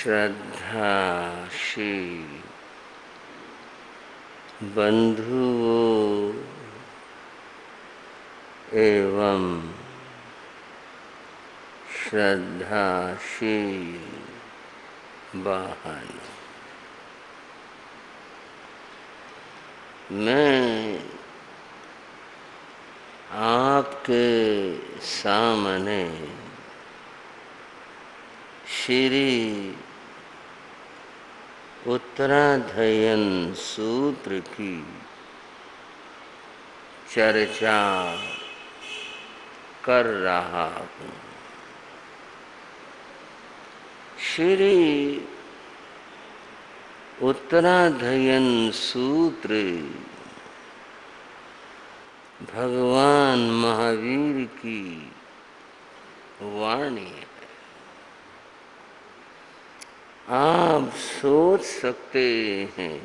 श्रद्धाशील बंधुओं एवं श्रद्धाशील बहनों, मैं आपके सामने श्री उत्तराधयन सूत्र की चर्चा कर रहा हूँ। श्री उत्तराधयन सूत्र भगवान महावीर की वाणी है। आप सोच सकते हैं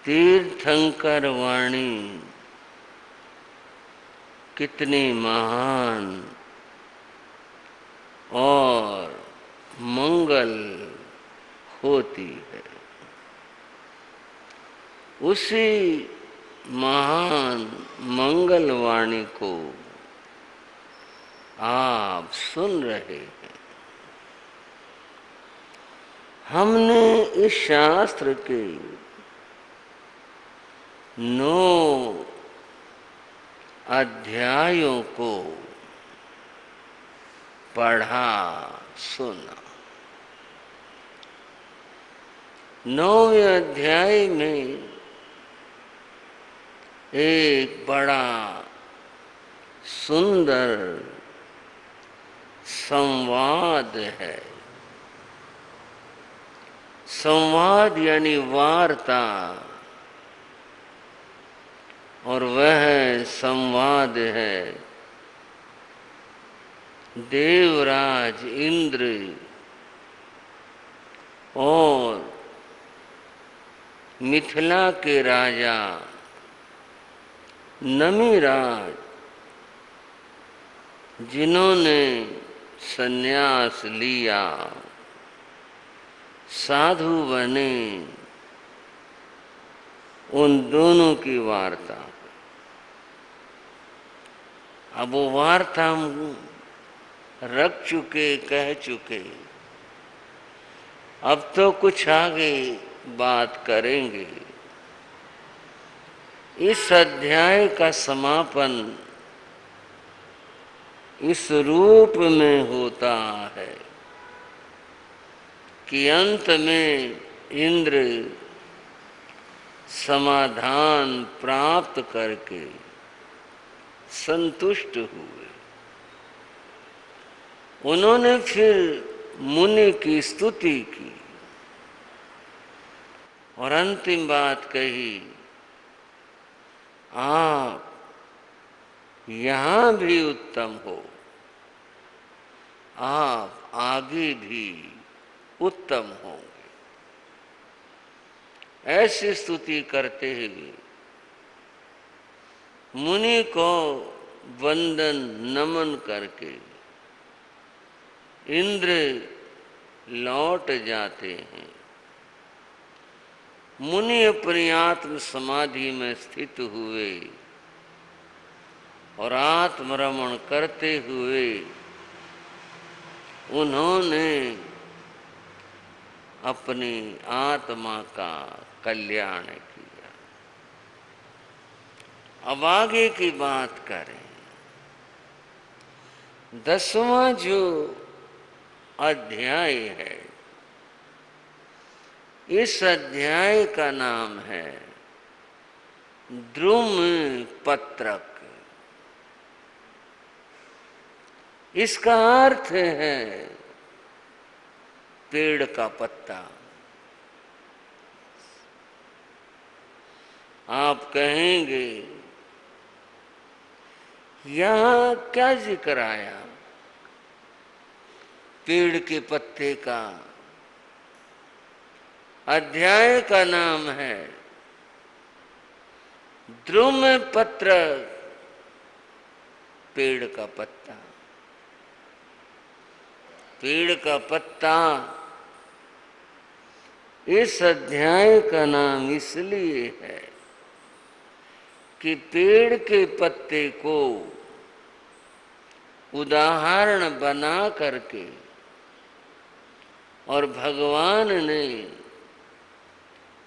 तीर्थंकर वाणी कितनी महान और मंगल होती है। उसी महान मंगल वाणी को आप सुन रहे हैं। हमने इस शास्त्र के 9 अध्यायों को पढ़ा सुना। 9वें अध्याय में एक बड़ा सुंदर संवाद है। संवाद यानी वार्ता, और वह संवाद है देवराज इंद्र और मिथिला के राजा नमिराज, जिन्होंने संन्यास लिया, साधु बने, उन दोनों की वार्ता। अब वो वार्ता हम रख चुके, कह चुके। अब तो कुछ आगे बात करेंगे। इस अध्याय का समापन इस रूप में होता है कि अंत में इंद्र समाधान प्राप्त करके संतुष्ट हुए। उन्होंने फिर मुनि की स्तुति की और अंतिम बात कही, आप यहाँ भी उत्तम हो, आप आगे भी उत्तम होंगे। ऐसी स्तुति करते हुए मुनि को वंदन नमन करके इंद्र लौट जाते हैं। मुनि अपनी आत्म समाधि में स्थित हुए और आत्मरमण करते हुए उन्होंने अपनी आत्मा का कल्याण किया। अब आगे की बात करें। 10वां जो अध्याय है, इस अध्याय का नाम है द्रुम पत्रक। इसका अर्थ है पेड़ का पत्ता। आप कहेंगे यहां क्या जिक्र आया पेड़ के पत्ते का? अध्याय का नाम है द्रुम पत्र, पेड़ का पत्ता। पेड़ का पत्ता, इस अध्याय का नाम इसलिए है कि पेड़ के पत्ते को उदाहरण बना करके और भगवान ने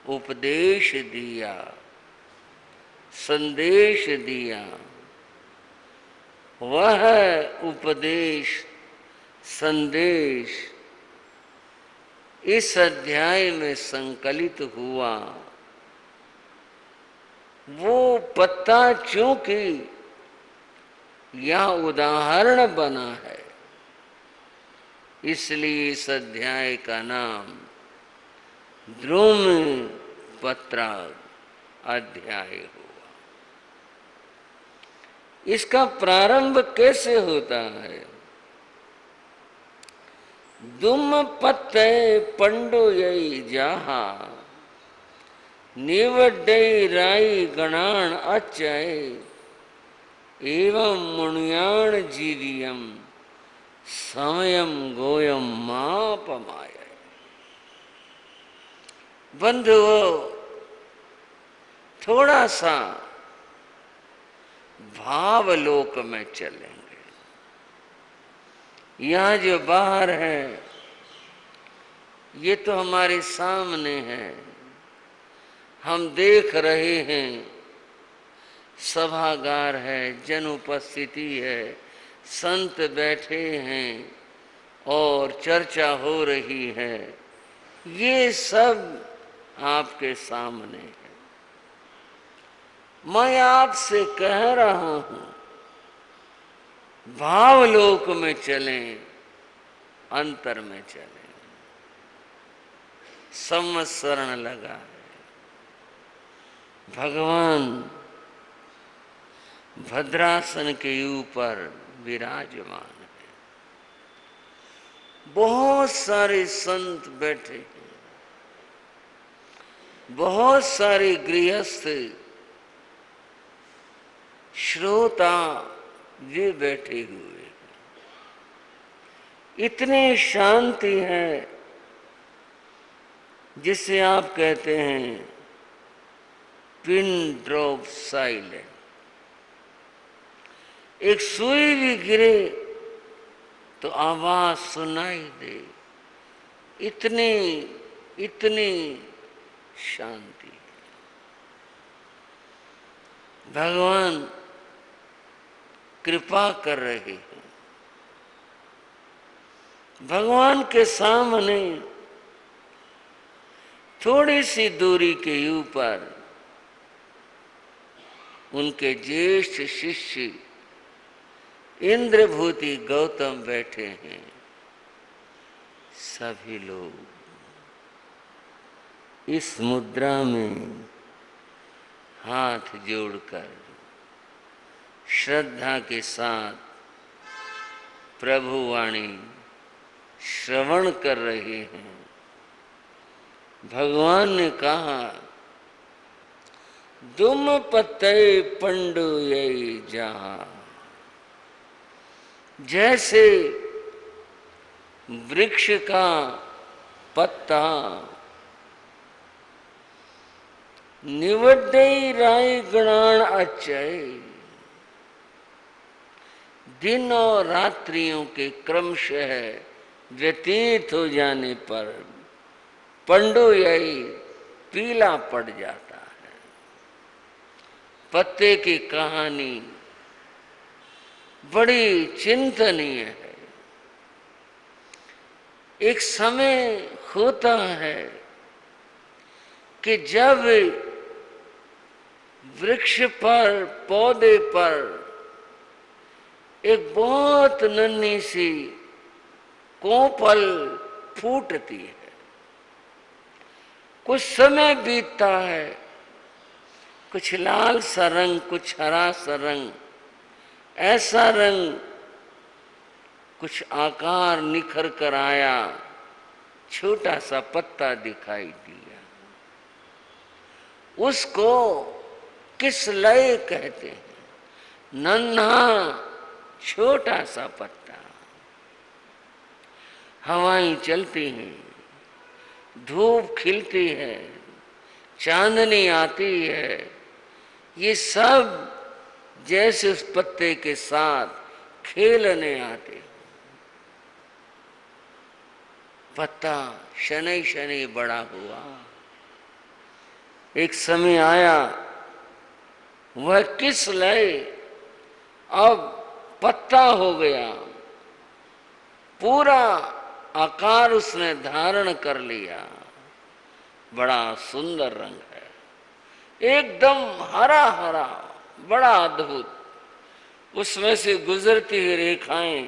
उपदेश दिया, संदेश दिया। वह उपदेश संदेश इस अध्याय में संकलित हुआ। वो पत्ता चूंकि यह उदाहरण बना है, इसलिए इस अध्याय का नाम द्रुम पत्राग अध्याय हुआ। इसका प्रारंभ कैसे होता है? दुम पत्ते पंडोयई जाहा, निवड्डई राई गणान अचय, एवं मुनियाण जीवियम समयम गोयम मापमाय। बंधुओं, थोड़ा सा भावलोक में चलेंगे। यहाँ जो बाहर है ये तो हमारे सामने है, हम देख रहे हैं। सभागार है, जन उपस्थिति है, संत बैठे हैं और चर्चा हो रही है। ये सब आपके सामने है। मैं आपसे कह रहा हूं, भावलोक में चलें, अंतर में चलें। संवत्सरण लगा है, भगवान भद्रासन के ऊपर विराजमान है। बहुत सारे संत बैठे हैं, बहुत सारे गृहस्थ श्रोता वे बैठे हुए हैं। इतनी शांति है जिसे आप कहते हैं पिन ड्रॉप साइलेंट। एक सुई भी गिरे तो आवाज सुनाई दे, इतनी इतनी शांति। भगवान कृपा कर रहे हैं। भगवान के सामने थोड़ी सी दूरी के ऊपर उनके ज्येष्ठ शिष्य इंद्रभूति गौतम बैठे हैं। सभी लोग इस मुद्रा में हाथ जोड़कर श्रद्धा के साथ प्रभु वाणी श्रवण कर रहे हैं। भगवान ने कहा, दुम पत्ते पंडु यही जहा। जैसे वृक्ष का पत्ता निवड्डई राई गणान अचय, दिन और रात्रियों के क्रमशः व्यतीत हो जाने पर पंडु यही पीला पड़ जाता है। पत्ते की कहानी बड़ी चिंतनीय है। एक समय होता है कि जब वृक्ष पर, पौधे पर एक बहुत नन्ही सी कोपल फूटती है। कुछ समय बीतता है, कुछ लाल सा रंग, कुछ हरा सा रंग, ऐसा रंग, कुछ आकार निखर कर आया, छोटा सा पत्ता दिखाई दिया। उसको किस लय कहते हैं? नन्हा छोटा सा पत्ता। हवाएं चलती हैं, धूप खिलती है, चांदनी आती है, ये सब जैसे उस पत्ते के साथ खेलने आते हैं। पत्ता शनै शनै बड़ा हुआ, एक समय आया वह किस लय अब पत्ता हो गया, पूरा आकार उसने धारण कर लिया। बड़ा सुंदर रंग है, एकदम हरा हरा, बड़ा अद्भुत। उसमें से गुजरती हुई रेखाएं,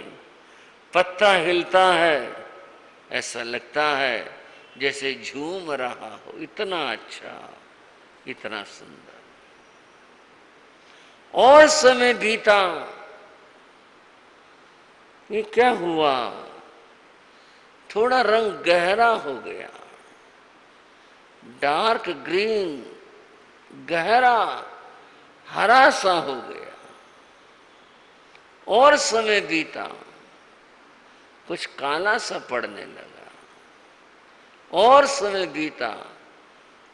पत्ता हिलता है, ऐसा लगता है जैसे झूम रहा हो। इतना अच्छा, इतना सुंदर। और समय बीता, ये क्या हुआ, थोड़ा रंग गहरा हो गया, डार्क ग्रीन, गहरा हरा सा हो गया। और समय बीता, कुछ काला सा पड़ने लगा। और समय बीता,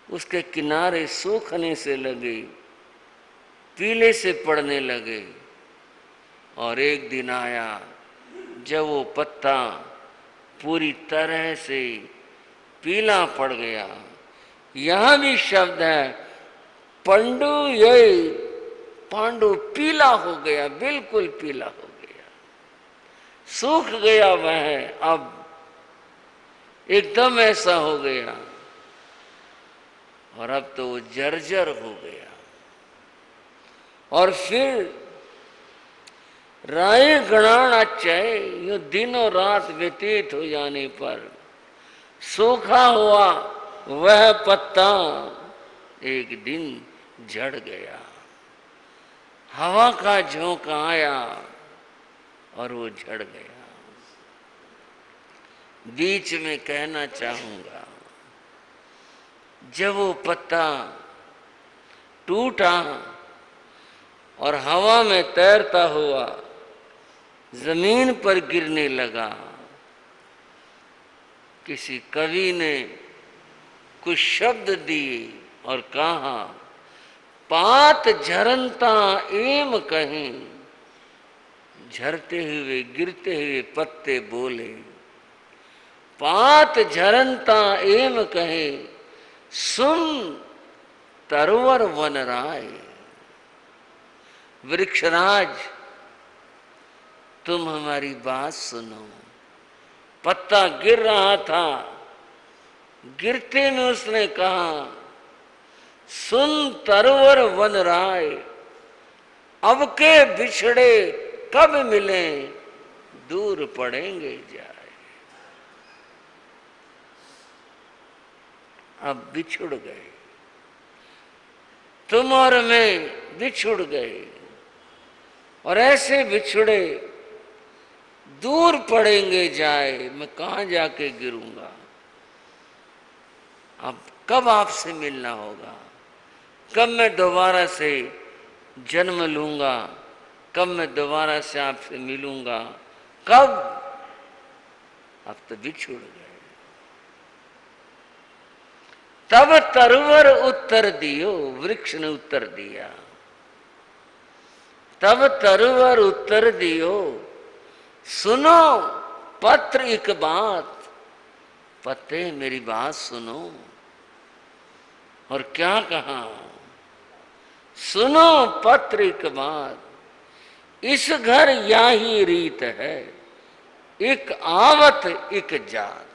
उसके किनारे सूखने से लगे, पीले से पड़ने लगे। और एक दिन आया जब वो पत्ता पूरी तरह से पीला पड़ गया। यहां भी शब्द है पंडु, ये पांडु पीला हो गया, बिल्कुल पीला हो गया, सूख गया वह, अब एकदम ऐसा हो गया। और अब तो वो जर्जर हो गया। और फिर राय गणान अचय, यूं दिनों रात व्यतीत हो जाने पर सूखा हुआ वह पत्ता एक दिन झड़ गया। हवा का झोंका आया और वो झड़ गया। बीच में कहना चाहूंगा, जब वो पत्ता टूटा और हवा में तैरता हुआ जमीन पर गिरने लगा, किसी कवि ने कुछ शब्द दिए और कहा, पात झरनता एम कहीं, झरते हुए गिरते हुए पत्ते बोले, पात झरनता एम कहे, सुन तरवर वन राय। वृक्षराज तुम हमारी बात सुनो। पत्ता गिर रहा था, गिरते में उसने कहा, सुन तरवर वन राय, अब के बिछड़े कब मिले, दूर पड़ेंगे जाए। अब बिछुड़ गए, तुम और मैं बिछुड़ गए, और ऐसे बिछुड़े दूर पड़ेंगे जाए, मैं कहां जाके गिरूंगा। अब कब आपसे मिलना होगा, कब मैं दोबारा से जन्म लूंगा, कब मैं दोबारा से आपसे मिलूंगा, कब। अब तो बिछुड़ गए। तब तरवर उत्तर दियो, वृक्ष ने उत्तर दिया। तब तरवर उत्तर दियो, सुनो पत्र एक बात, पत्ते मेरी बात सुनो। और क्या कहा, सुनो पत्र एक बात, इस घर याही रीत है, एक आवत एक जात।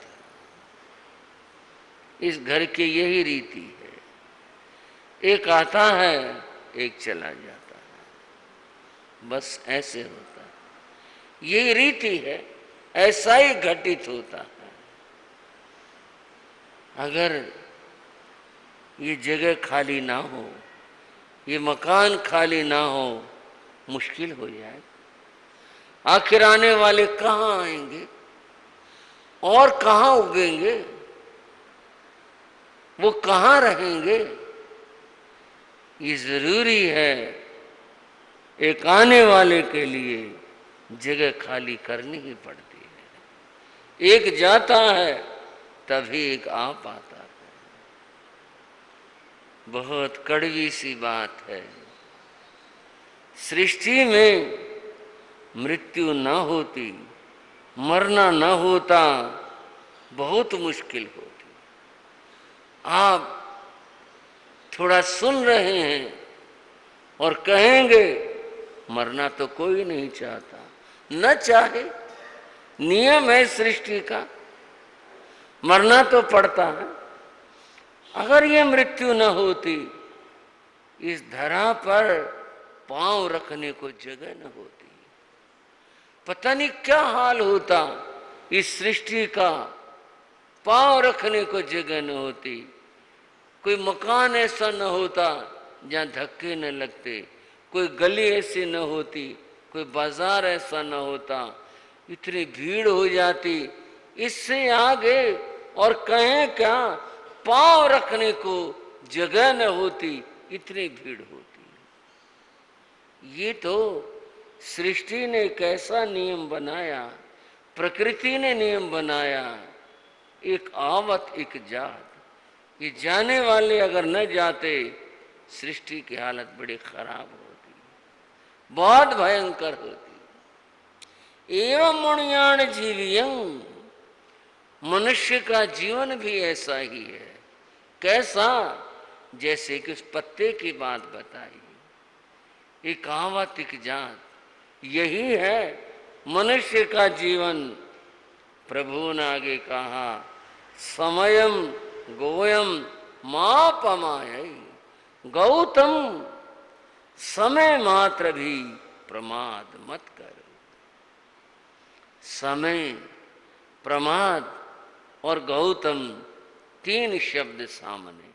इस घर की यही रीति है, एक आता है एक चला जाता है, बस ऐसे होता है, यही रीति है, ऐसा ही घटित होता है। अगर ये जगह खाली ना हो, ये मकान खाली ना हो, मुश्किल हो जाए। आखिर आने वाले कहाँ आएंगे और कहाँ उगेंगे, वो कहाँ रहेंगे। ये जरूरी है, एक आने वाले के लिए जगह खाली करनी ही पड़ती है। एक जाता है तभी एक आ पाता है। बहुत कड़वी सी बात है। सृष्टि में मृत्यु न होती, मरना न होता, बहुत मुश्किल होती। आप थोड़ा सुन रहे हैं और कहेंगे मरना तो कोई नहीं चाहता, न चाहे, नियम है सृष्टि का, मरना तो पड़ता है। अगर ये मृत्यु न होती, इस धरा पर पांव रखने को जगह न होती, पता नहीं क्या हाल होता इस सृष्टि का। पांव रखने को जगह न होती, कोई मकान ऐसा न होता जहां धक्के न लगते, कोई गली ऐसी न होती, कोई बाजार ऐसा न होता, इतनी भीड़ हो जाती। इससे आगे और कहें क्या, पांव रखने को जगह न होती, इतनी भीड़ होती। ये तो सृष्टि ने एक ऐसा नियम बनाया, प्रकृति ने नियम बनाया, एक आवत एक जात। ये जाने वाले अगर न जाते, सृष्टि की हालत बड़ी खराब होती, बहुत भयंकर होती। एवं मुनियान जीवियं, मनुष्य का जीवन भी ऐसा ही है। कैसा? जैसे कि उस पत्ते की बात बताई, एक आवत एक जात, यही है मनुष्य का जीवन। प्रभु ने आगे कहा, समयम गोयम मापमाय, गौतम समय मात्र भी प्रमाद मत करो। समय, प्रमाद और गौतम, तीन शब्द सामने।